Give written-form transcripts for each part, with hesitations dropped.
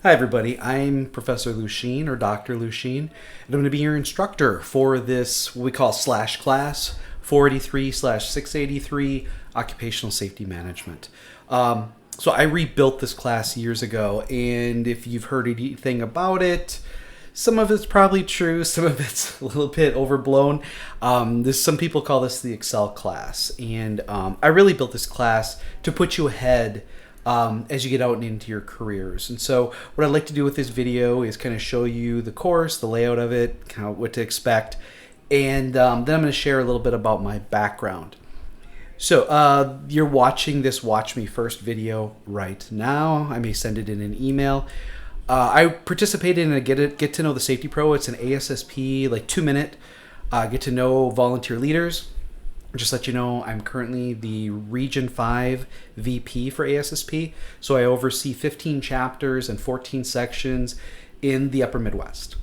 Hi everybody, I'm Professor Loushine or Dr. Loushine, and I'm going to be your instructor for this, what we call slash class 483/683 Occupational Safety Management. So I rebuilt this class years ago, and if you've heard anything about it, some of it's probably true, some of it's a little bit overblown. Some people call this the Excel class, and I really built this class to put you ahead as you get out and into your careers. And so what I'd like to do with this video is kind of show you the course, the layout of it, kind of what to expect, and then I'm going to share a little bit about my background. So you're watching this Watch Me First video right now. I may send it in an email. I participated in a Get to Know the Safety Pro. It's an ASSP, like 2-minute get to know volunteer leaders. Just let you know, I'm currently the Region 5 VP for ASSP, so I oversee 15 chapters and 14 sections in the Upper Midwest.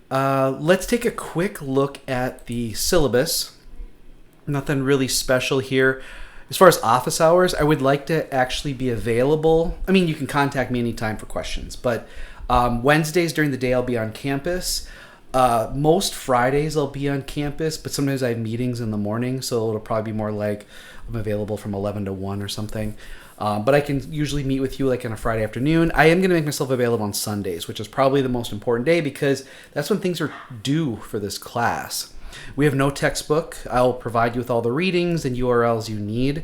Let's take a quick look at the syllabus. Nothing really special here. As far as office hours, I would like to actually be available. I mean, you can contact me anytime for questions, but Wednesdays during the day I'll be on campus. Most Fridays I'll be on campus, but sometimes I have meetings in the morning, so it'll probably be more like I'm available from 11 to 1 or something. But I can usually meet with you like on a Friday afternoon. I am going to make myself available on Sundays, which is probably the most important day because that's when things are due for this class. We have no textbook. I'll provide you with all the readings and URLs you need.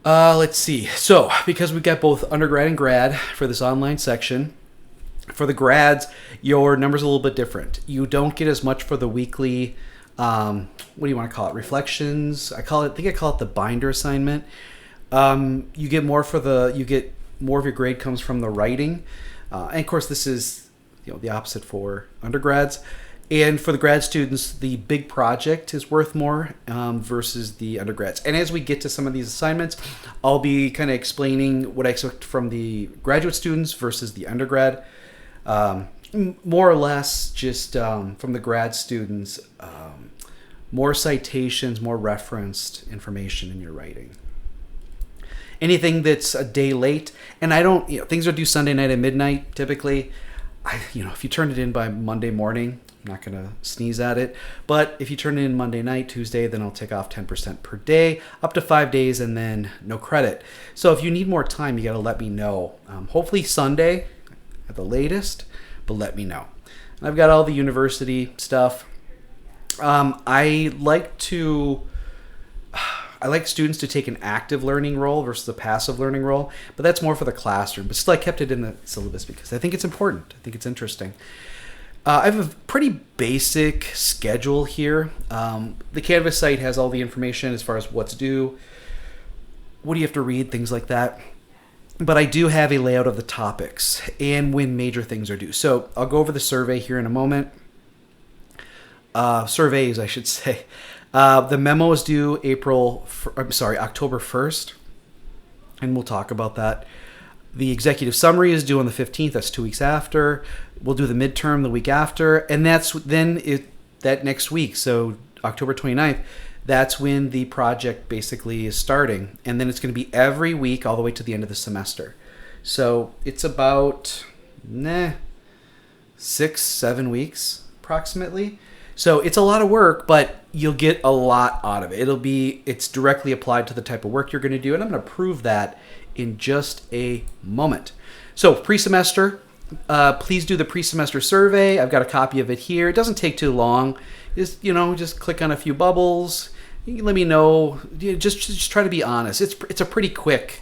Let's see. So, because we've got both undergrad and grad for this online section, for the grads, your number's a little bit different. You don't get as much for the weekly, what do you want to call it? Reflections. I think I call it the binder assignment. You get more of your grade comes from the writing. And of course, this is the opposite for undergrads. And for the grad students, the big project is worth more versus the undergrads. And as we get to some of these assignments, I'll be kind of explaining what I expect from the graduate students versus the undergrad. More or less just from the grad students, more citations, more referenced information in your writing. Anything that's a day late, and I don't, things are due Sunday night at midnight typically. If you turn it in by Monday morning, I'm not going to sneeze at it, but if you turn it in Monday night, Tuesday, then I'll take off 10% per day, up to 5 days, and then no credit. So if you need more time, you got to let me know. Hopefully Sunday at the latest, but let me know. And I've got all the university stuff. I like students to take an active learning role versus a passive learning role, but that's more for the classroom. But still, I kept it in the syllabus because I think it's important. I think it's interesting. I have a pretty basic schedule here. The Canvas site has all the information as far as what's due, what do you have to read, things like that. But I do have a layout of the topics and when major things are due. So I'll go over the survey here in a moment. Surveys, I should say. The memo is due October 1st, and we'll talk about that. The executive summary is due on the 15th. That's 2 weeks after. We'll do the midterm the week after, and that's that next week. So October 29th, that's when the project basically is starting, and then it's going to be every week all the way to the end of the semester. So it's about 6-7 weeks approximately. So it's a lot of work, but you'll get a lot out of it. It's directly applied to the type of work you're going to do, and I'm going to prove that in just a moment. So pre-semester, please do the pre-semester survey. I've got a copy of it here. It doesn't take too long. Just click on a few bubbles. You can let me know. Just try to be honest. It's a pretty quick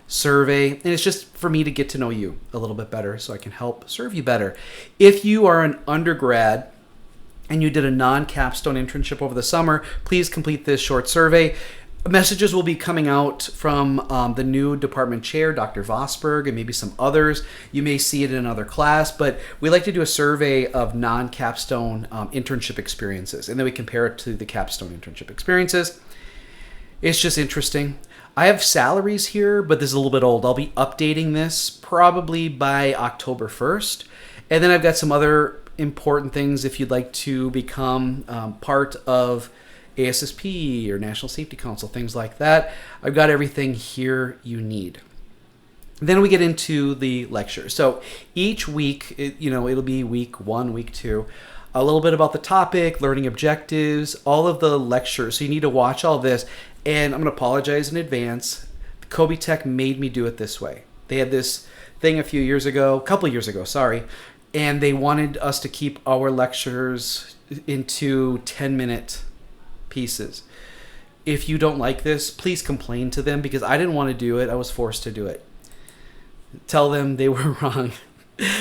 survey, and it's just for me to get to know you a little bit better so I can help serve you better. If you are an undergrad and you did a non-capstone internship over the summer, please complete this short survey. Messages will be coming out from the new department chair, Dr. Vosberg, and maybe some others. You may see it in another class, but we like to do a survey of non-capstone internship experiences, and then we compare it to the capstone internship experiences. It's just interesting. I have salaries here, but this is a little bit old. I'll be updating this probably by October 1st, and then I've got some other important things if you'd like to become part of ASSP or National Safety Council, things like that. I've got everything here you need. Then we get into the lecture. So each week, it'll be week 1, week 2, a little bit about the topic, learning objectives, all of the lectures. So you need to watch all this. And I'm going to apologize in advance. Kobe Tech made me do it this way. They had this thing a couple of years ago, sorry, and they wanted us to keep our lectures into 10-minute pieces. If you don't like this, please complain to them, because I didn't want to do it. I was forced to do it. Tell them they were wrong.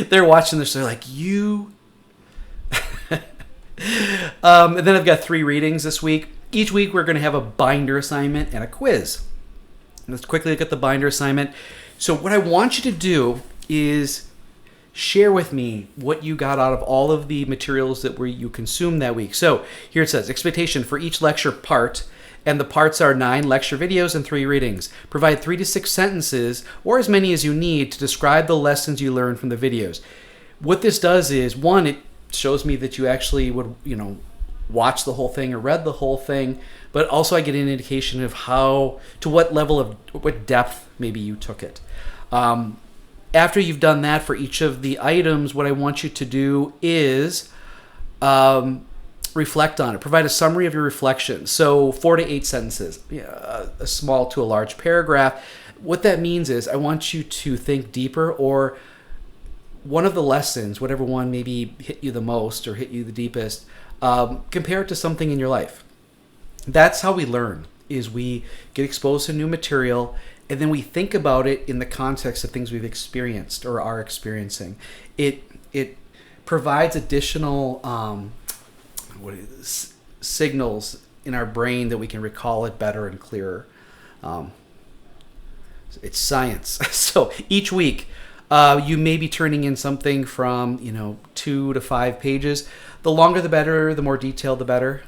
They're watching this. They're like, you. And then I've got 3 readings this week. Each week we're going to have a binder assignment and a quiz. Let's quickly look at the binder assignment. So what I want you to do is share with me what you got out of all of the materials that you consumed that week. So here it says, expectation for each lecture part. And the parts are 9 lecture videos and 3 readings. Provide 3 to 6 sentences, or as many as you need, to describe the lessons you learned from the videos. What this does is, 1, it shows me that you actually would, watch the whole thing or read the whole thing, but also I get an indication of what depth maybe you took it. After you've done that for each of the items, what I want you to do is reflect on it. Provide a summary of your reflections. So 4 to 8 sentences, a small to a large paragraph. What that means is I want you to think deeper, or one of the lessons, whatever one maybe hit you the most or hit you the deepest, compare it to something in your life. That's how we learn, is we get exposed to new material, and then we think about it in the context of things we've experienced or are experiencing. It provides additional signals in our brain that we can recall it better and clearer. It's science. So each week, you may be turning in something from 2 to 5 pages. The longer the better, the more detailed the better.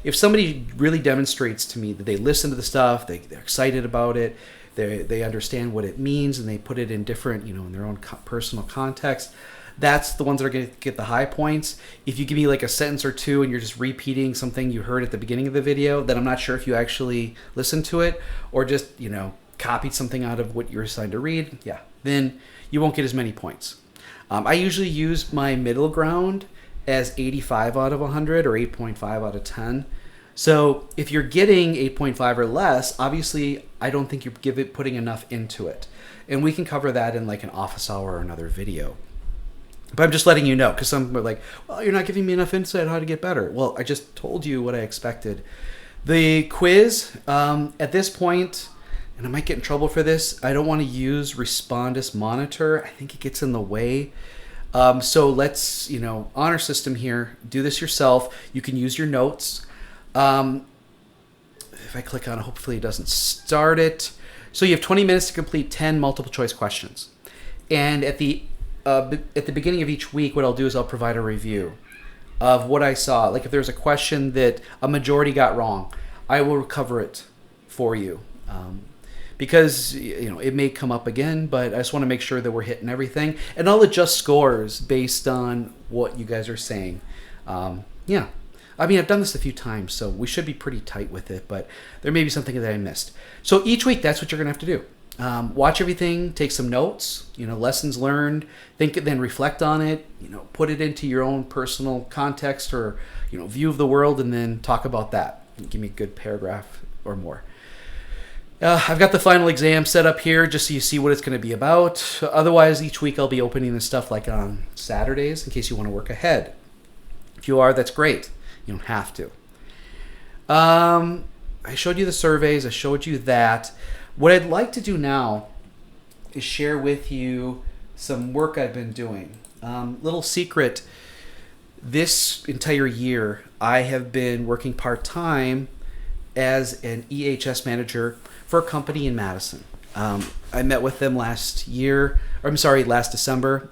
If somebody really demonstrates to me that they listen to the stuff, they're excited about it, they understand what it means, and they put it in different, in their own personal context, that's the ones that are going to get the high points. If you give me like a sentence or 2 and you're just repeating something you heard at the beginning of the video, then I'm not sure if you actually listened to it or just, copied something out of what you're assigned to read. Yeah, then you won't get as many points. I usually use my middle ground as 85 out of 100 or 8.5 out of 10. So if you're getting 8.5 or less, obviously I don't think you're putting enough into it. And we can cover that in like an office hour or another video. But I'm just letting you know, because some are like, well, you're not giving me enough insight on how to get better. Well, I just told you what I expected. The quiz, at this point, and I might get in trouble for this, I don't want to use Respondus Monitor. I think it gets in the way. So let's, honor system here, do this yourself. You can use your notes. If I click on it, hopefully it doesn't start it. So you have 20 minutes to complete 10 multiple choice questions. And at the beginning of each week, what I'll do is I'll provide a review of what I saw. Like if there's a question that a majority got wrong, I will cover it for you. Because it may come up again, but I just want to make sure that we're hitting everything. And I'll adjust scores based on what you guys are saying. Yeah. I mean, I've done this a few times, so we should be pretty tight with it, but there may be something that I missed. So each week, that's what you're going to have to do. Watch everything, take some notes, lessons learned, then reflect on it, put it into your own personal context or, view of the world, and then talk about that. Give me a good paragraph or more. I've got the final exam set up here just so you see what it's going to be about. Otherwise, each week I'll be opening this stuff like on Saturdays in case you want to work ahead. If you are, that's great. You don't have to. I showed you the surveys. I showed you that. What I'd like to do now is share with you some work I've been doing. Little secret, this entire year I have been working part-time as an EHS manager for a company in Madison. I met with them last December.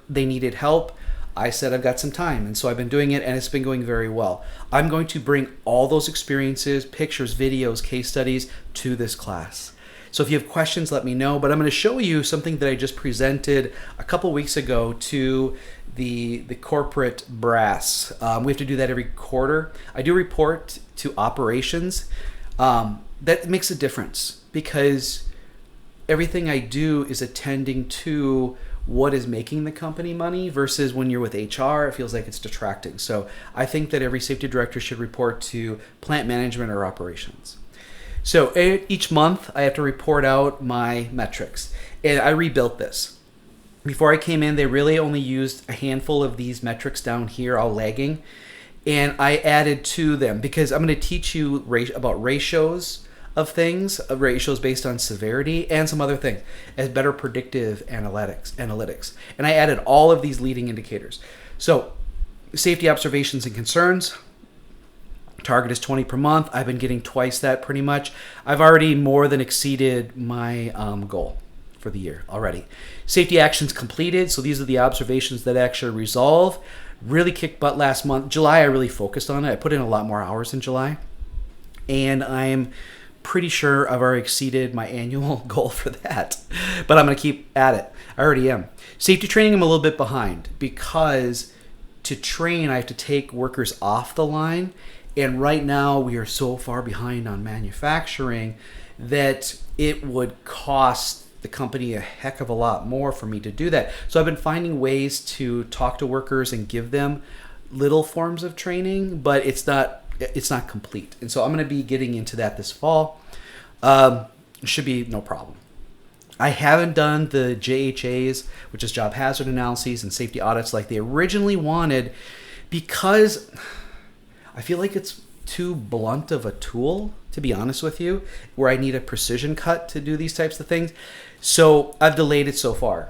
They needed help. I said I've got some time, and so I've been doing it, and it's been going very well. I'm going to bring all those experiences, pictures, videos, case studies to this class. So if you have questions, let me know, but I'm going to show you something that I just presented a couple weeks ago to the corporate brass. We have to do that every quarter. I do report to operations. That makes a difference because everything I do is attending to what is making the company money versus when you're with HR, it feels like it's detracting. So I think that every safety director should report to plant management or operations. So each month I have to report out my metrics, and I rebuilt this. Before I came in, they really only used a handful of these metrics down here, all lagging, and I added to them because I'm going to teach you about ratios of things, ratios based on severity, and some other things as better predictive analytics. And I added all of these leading indicators. So safety observations and concerns, target is 20 per month. I've been getting twice that pretty much. I've already more than exceeded my goal for the year already. Safety actions completed. So these are the observations that actually resolve. Really kicked butt last month. July, I really focused on it. I put in a lot more hours in July. And I'm pretty sure I've already exceeded my annual goal for that, but I'm going to keep at it. I already am. Safety training, I'm a little bit behind because to train, I have to take workers off the line. And right now we are so far behind on manufacturing that it would cost the company a heck of a lot more for me to do that. So I've been finding ways to talk to workers and give them little forms of training, but it's not complete. And so I'm going to be getting into that this fall. Should be no problem. I haven't done the JHAs, which is job hazard analyses and safety audits like they originally wanted, because I feel like it's too blunt of a tool, to be honest with you, where I need a precision cut to do these types of things. So I've delayed it so far.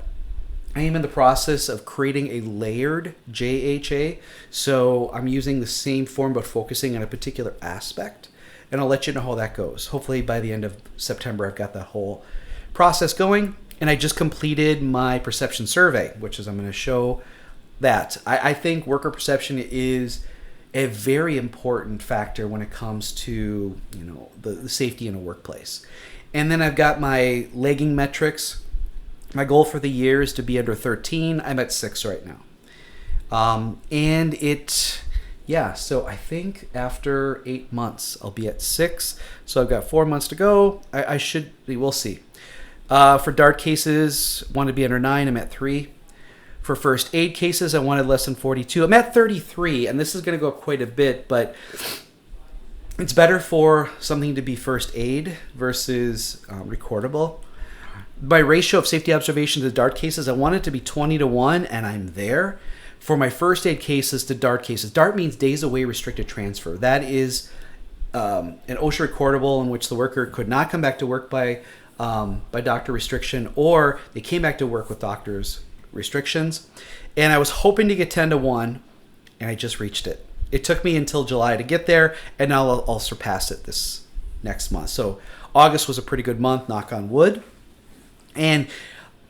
I am in the process of creating a layered JHA. So I'm using the same form but focusing on a particular aspect. And I'll let you know how that goes. Hopefully by the end of September, I've got that whole process going. And I just completed my perception survey, which is I'm going to show that. I think worker perception is a very important factor when it comes to the safety in a workplace. And then I've got my lagging metrics. My goal for the year is to be under 13. I'm at 6 right now. So I think after 8 months, I'll be at 6. So I've got 4 months to go. We'll see. For DART cases, want to be under 9. I'm at 3. For first aid cases, I wanted less than 42. I'm at 33, and this is going to go up quite a bit, but it's better for something to be first aid versus recordable. My ratio of safety observations to DART cases, I want it to be 20-1, and I'm there. For my first aid cases to DART cases, DART means days away restricted transfer. That is an OSHA recordable in which the worker could not come back to work by doctor restriction, or they came back to work with doctor's restrictions. And I was hoping to get 10-1, and I just reached it. It took me until July to get there, and now I'll surpass it this next month. So August was a pretty good month, knock on wood. And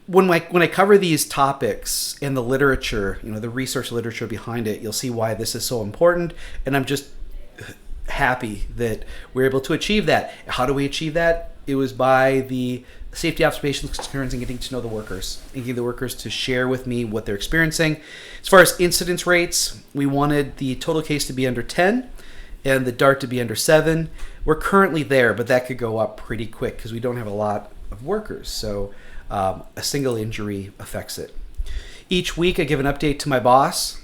when I cover these topics in the literature, the research literature behind it, you'll see why this is so important. And I'm just happy that we're able to achieve that. How do we achieve that? It was by the safety observations, concerns, and getting to know the workers, and getting the workers to share with me what they're experiencing. As far as incidence rates, we wanted the total case to be under 10 and the DART to be under 7. We're currently there, but that could go up pretty quick because we don't have a lot of workers. So a single injury affects it. Each week I give an update to my boss,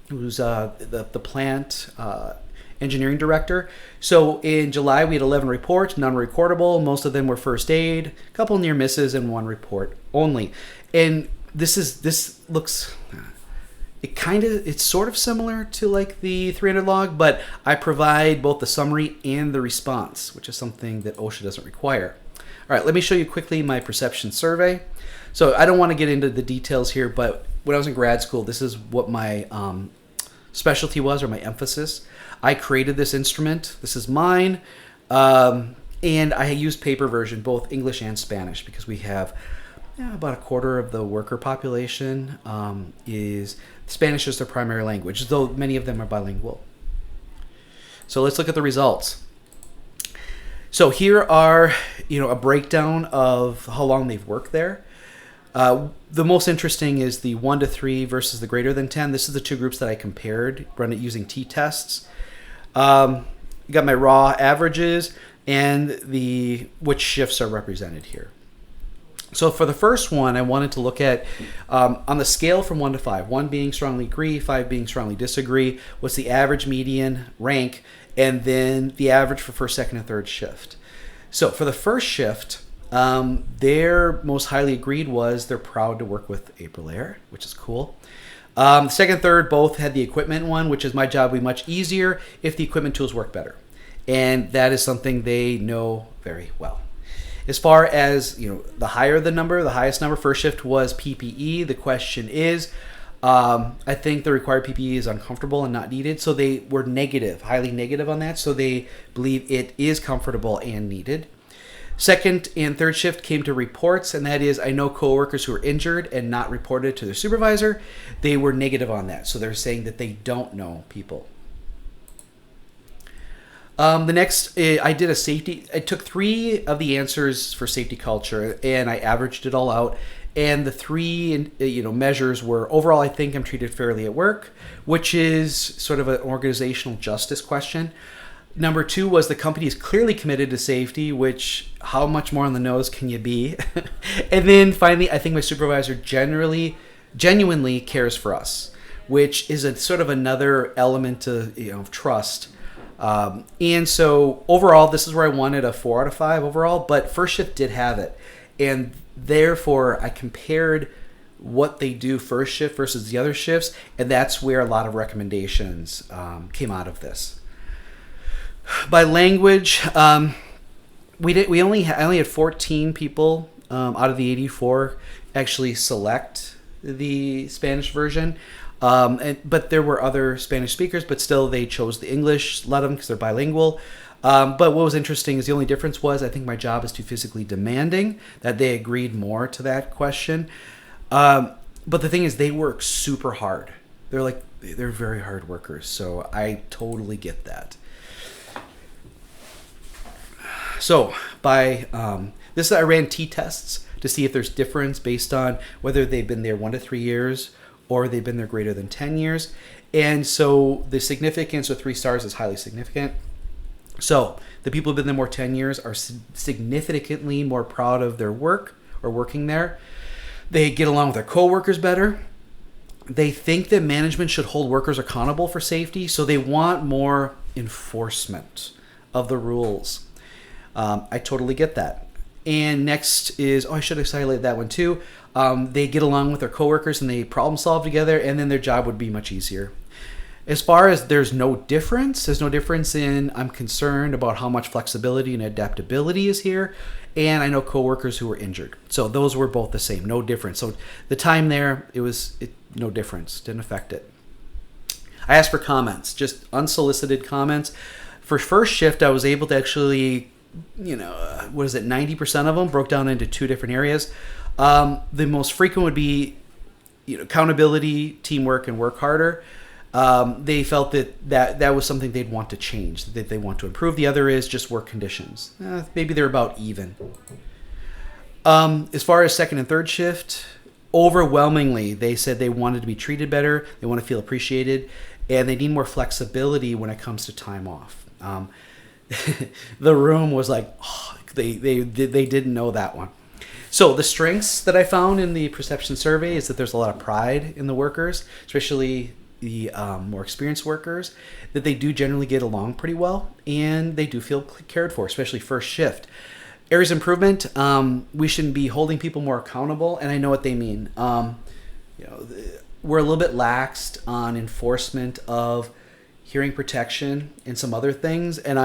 who's the plant engineering director. So in July we had 11 reports, none recordable. Most of them were first aid, a couple near misses, and 1 report only. And this looks, it's sort of similar to like the 300 log, but I provide both the summary and the response, which is something that OSHA doesn't require. All right, let me show you quickly my perception survey. So I don't want to get into the details here, but when I was in grad school, this is what my specialty was, or my emphasis. I created this instrument. This is mine. And I used paper version, both English and Spanish, because we have about a quarter of the worker population is Spanish is their primary language, though many of them are bilingual. So let's look at the results. So here are, a breakdown of how long they've worked there. The most interesting is the 1 to 3 versus the greater than 10. This is the 2 groups that I compared, run it using Ttests. Got my raw averages and which shifts are represented here. So for the first one, I wanted to look at, on the scale from 1 to 5, 1 being strongly agree, 5 being strongly disagree, what's the average, median, rank, and then the average for first, second, and third shift. So for the first shift, their most highly agreed was they're proud to work with Aprilaire, which is cool. Second, third, both had the equipment one, which is my job would be much easier if the equipment tools work better. And that is something they know very well. As far as, the higher the number, the highest number, first shift was PPE. The question is, I think the required PPE is uncomfortable and not needed. So they were negative, highly negative on that. So they believe it is comfortable and needed. Second and third shift came to reports, and that is, I know coworkers who were injured and not reported to their supervisor. They were negative on that. So they're saying that they don't know people. The next, I did a safety. I took 3 of the answers for safety culture, and I averaged it all out. And the 3, measures were overall, I think I'm treated fairly at work, which is sort of an organizational justice question. Number 2 was the company is clearly committed to safety, which how much more on the nose can you be? And then finally, I think my supervisor genuinely cares for us, which is a sort of another element of trust. And so overall, this is where I wanted a 4 out of 5 overall, but first shift did have it. And therefore, I compared what they do first shift versus the other shifts, and that's where a lot of recommendations came out of this. By language, I only had 14 people out of the 84 actually select the Spanish version. But there were other Spanish speakers, but still they chose the English, let them because they're bilingual. But what was interesting is the only difference was I think my job is too physically demanding, that they agreed more to that question. But the thing is they work super hard. They're very hard workers. So I totally get that. So by this, I ran T-tests to see if there's difference based on whether they've been there 1 to 3 years or they've been there greater than 10 years. And so the significance of 3 stars is highly significant. So the people who've been there more 10 years are significantly more proud of their work or working there. They get along with their coworkers better. They think that management should hold workers accountable for safety, so they want more enforcement of the rules. I totally get that. And next is, I should have highlighted that one too. They get along with their coworkers and they problem solve together, and then their job would be much easier. As far as there's no difference in I'm concerned about how much flexibility and adaptability is here, and I know coworkers who were injured. So those were both the same, no difference. So the time there, no difference, didn't affect it. I asked for comments, just unsolicited comments. For first shift, I was able to actually 90% of them broke down into 2 different areas. The most frequent would be, accountability, teamwork, and work harder. They felt that was something they'd want to change, that they want to improve. The other is just work conditions. Maybe they're about even. As far as second and third shift, overwhelmingly, they said they wanted to be treated better, they want to feel appreciated, and they need more flexibility when it comes to time off. The room was like, they didn't know that one. So the strengths that I found in the perception survey is that there's a lot of pride in the workers, especially the more experienced workers, that they do generally get along pretty well and they do feel cared for, especially first shift. Areas of improvement, we should be holding people more accountable, and I know what they mean. We're a little bit laxed on enforcement of hearing protection and some other things, and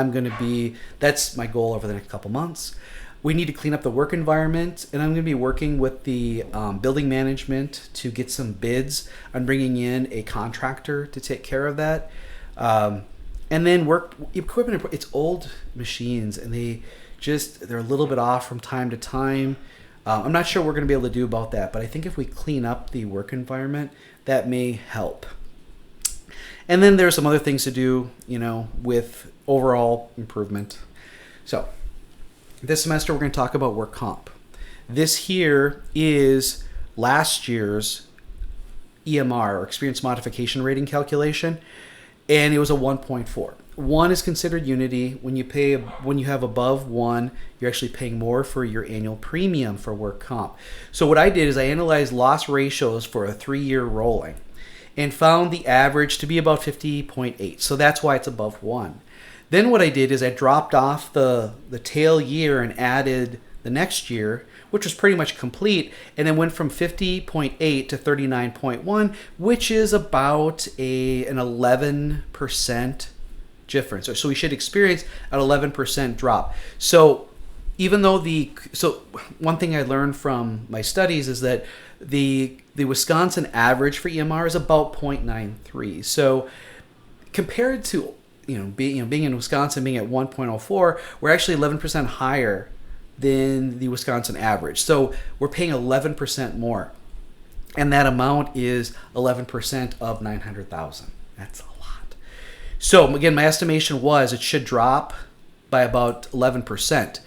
that's my goal over the next couple months. We need to clean up the work environment, and I'm going to be working with the building management to get some bids on bringing in a contractor to take care of that. And then work equipment, it's old machines, and they're a little bit off from time to time. I'm not sure what we're going to be able to do about that, but I think if we clean up the work environment, that may help. And then there's some other things to do, with overall improvement. So this semester, we're going to talk about work comp. This here is last year's EMR, or experience modification rating calculation, and it was a 1.4. 1 is considered unity. When you have above 1, you're actually paying more for your annual premium for work comp. So what I did is I analyzed loss ratios for a 3-year rolling and found the average to be about 50.8. So that's why it's above 1. Then what I did is I dropped off the tail year and added the next year, which was pretty much complete, and then went from 50.8 to 39.1, which is about an 11% difference. So we should experience an 11% drop. So even though one thing I learned from my studies is that the Wisconsin average for EMR is about 0.93. So compared to being in Wisconsin being at 1.04, we're actually 11% higher than the Wisconsin average. So we're paying 11% more. And that amount is 11% of 900,000. That's a lot. So again, my estimation was it should drop by about 11%.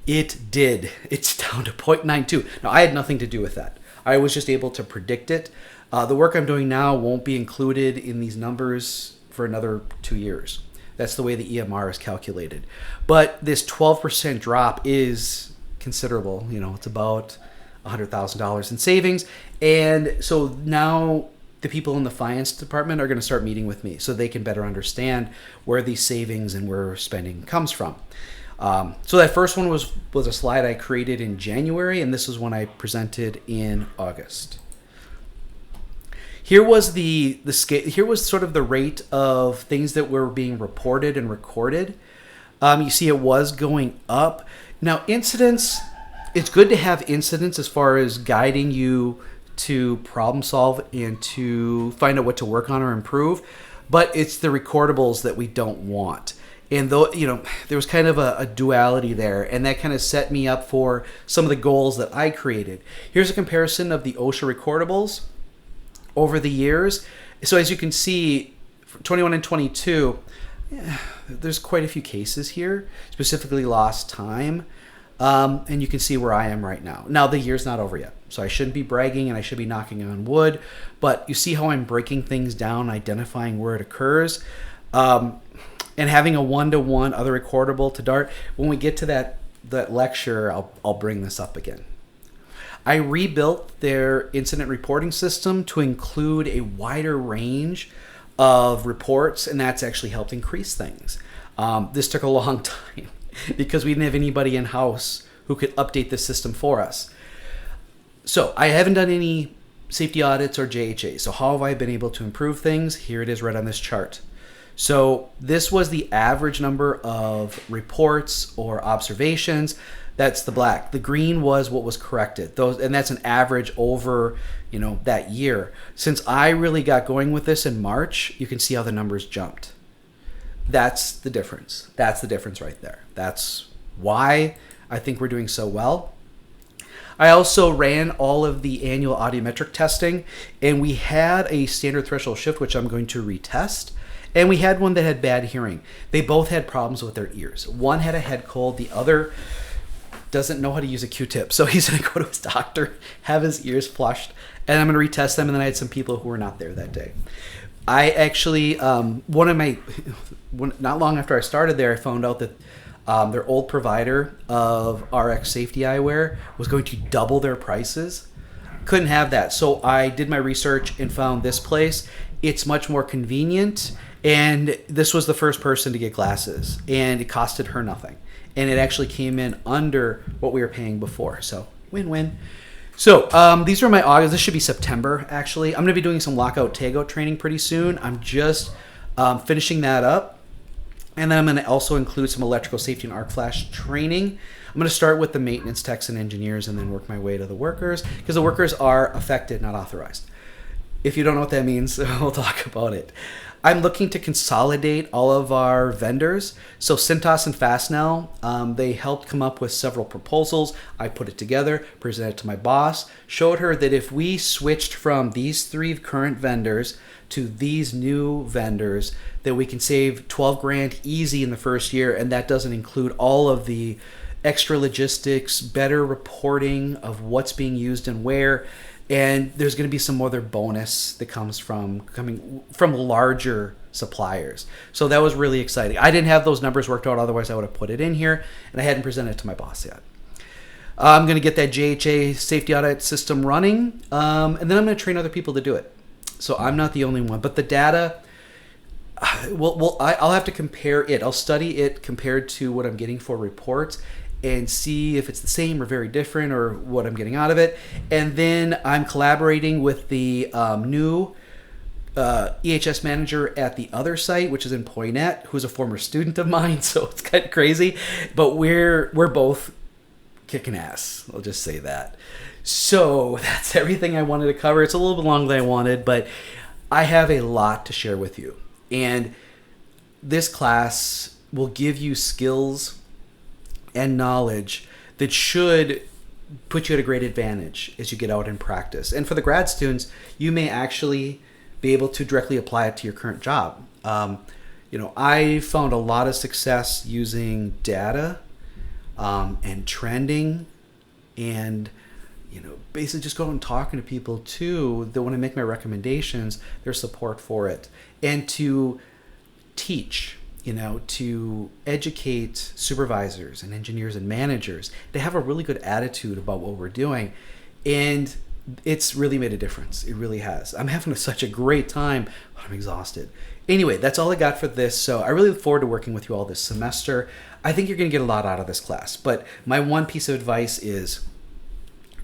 It did. It's down to 0.92. Now, I had nothing to do with that. I was just able to predict it. The work I'm doing now won't be included in these numbers for another 2 years. That's the way the EMR is calculated. But this 12% drop is considerable. It's about $100,000 in savings. And so now the people in the finance department are going to start meeting with me so they can better understand where these savings and where spending comes from. So that first one was a slide I created in January, and this is one I presented in August. Here was the scale. Here was sort of the rate of things that were being reported and recorded. You see, it was going up. Now, incidents. It's good to have incidents as far as guiding you to problem solve and to find out what to work on or improve. But it's the recordables that we don't want. And though there was kind of a duality there, and that kind of set me up for some of the goals that I created. Here's a comparison of the OSHA recordables over the years. So as you can see, 21 and 22, there's quite a few cases here, specifically lost time. And you can see where I am right now. Now, the year's not over yet, so I shouldn't be bragging and I should be knocking on wood, but you see how I'm breaking things down, identifying where it occurs, and having a one-to-one other recordable to DART. When we get to that lecture, I'll bring this up again. I rebuilt their incident reporting system to include a wider range of reports, and that's actually helped increase things. This took a long time because we didn't have anybody in-house who could update the system for us. So I haven't done any safety audits or JHA. So how have I been able to improve things? Here it is right on this chart. So this was the average number of reports or observations. That's the black. The green was what was corrected. And that's an average over, that year. Since I really got going with this in March, you can see how the numbers jumped. That's the difference. That's the difference right there. That's why I think we're doing so well. I also ran all of the annual audiometric testing, and we had a standard threshold shift, which I'm going to retest. And we had one that had bad hearing. They both had problems with their ears. One had a head cold. The other doesn't know how to use a Q-tip. So he's going to go to his doctor, have his ears flushed, and I'm going to retest them. And then I had some people who were not there that day. I actually, not long after I started there, I found out that their old provider of RX safety eyewear was going to double their prices. Couldn't have that. So I did my research and found this place. It's much more convenient. And this was the first person to get glasses, and it costed her nothing. And it actually came in under what we were paying before. So win-win. So these are my August. This should be September, actually. I'm going to be doing some lockout, tagout training pretty soon. I'm just finishing that up. And then I'm going to also include some electrical safety and arc flash training. I'm going to start with the maintenance techs and engineers and then work my way to the workers, because the workers are affected, not authorized. If you don't know what that means, we'll talk about it. I'm looking to consolidate all of our vendors. So Cintas and Fastnell, they helped come up with several proposals. I put it together, presented it to my boss, showed her that if we switched from these 3 current vendors to these new vendors, that we can save $12,000 easy in the first year, and that doesn't include all of the extra logistics, better reporting of what's being used and where. And there's going to be some other bonus that comes from coming from larger suppliers. So that was really exciting. I didn't have those numbers worked out, otherwise I would have put it in here, and I hadn't presented it to my boss yet. I'm going to get that JHA safety audit system running, and then I'm going to train other people to do it. So I'm not the only one, but the data, I'll have to compare it. I'll study it compared to what I'm getting for reports and see if it's the same or very different or what I'm getting out of it. And then I'm collaborating with the new EHS Manager at the other site, which is in Poynette, who's a former student of mine, so it's kind of crazy. But we're both kicking ass. I'll just say that. So that's everything I wanted to cover. It's a little bit longer than I wanted, but I have a lot to share with you. And this class will give you skills and knowledge that should put you at a great advantage as you get out and practice. And for the grad students, you may actually be able to directly apply it to your current job. I found a lot of success using data and trending, and basically just going and talking to people too that when I make my recommendations, there's support for it. And to teach, to educate supervisors and engineers and managers to have a really good attitude about what we're doing. And it's really made a difference. It really has. I'm having such a great time, but I'm exhausted. Anyway, that's all I got for this. So I really look forward to working with you all this semester. I think you're going to get a lot out of this class. But my one piece of advice is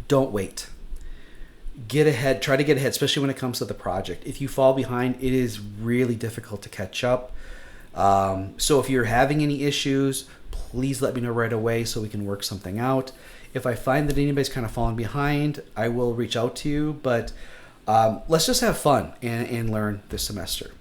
don't wait. Get ahead. Try to get ahead, especially when it comes to the project. If you fall behind, it is really difficult to catch up. So if you're having any issues, please let me know right away so we can work something out. If I find that anybody's kind of falling behind, I will reach out to you. But let's just have fun and learn this semester.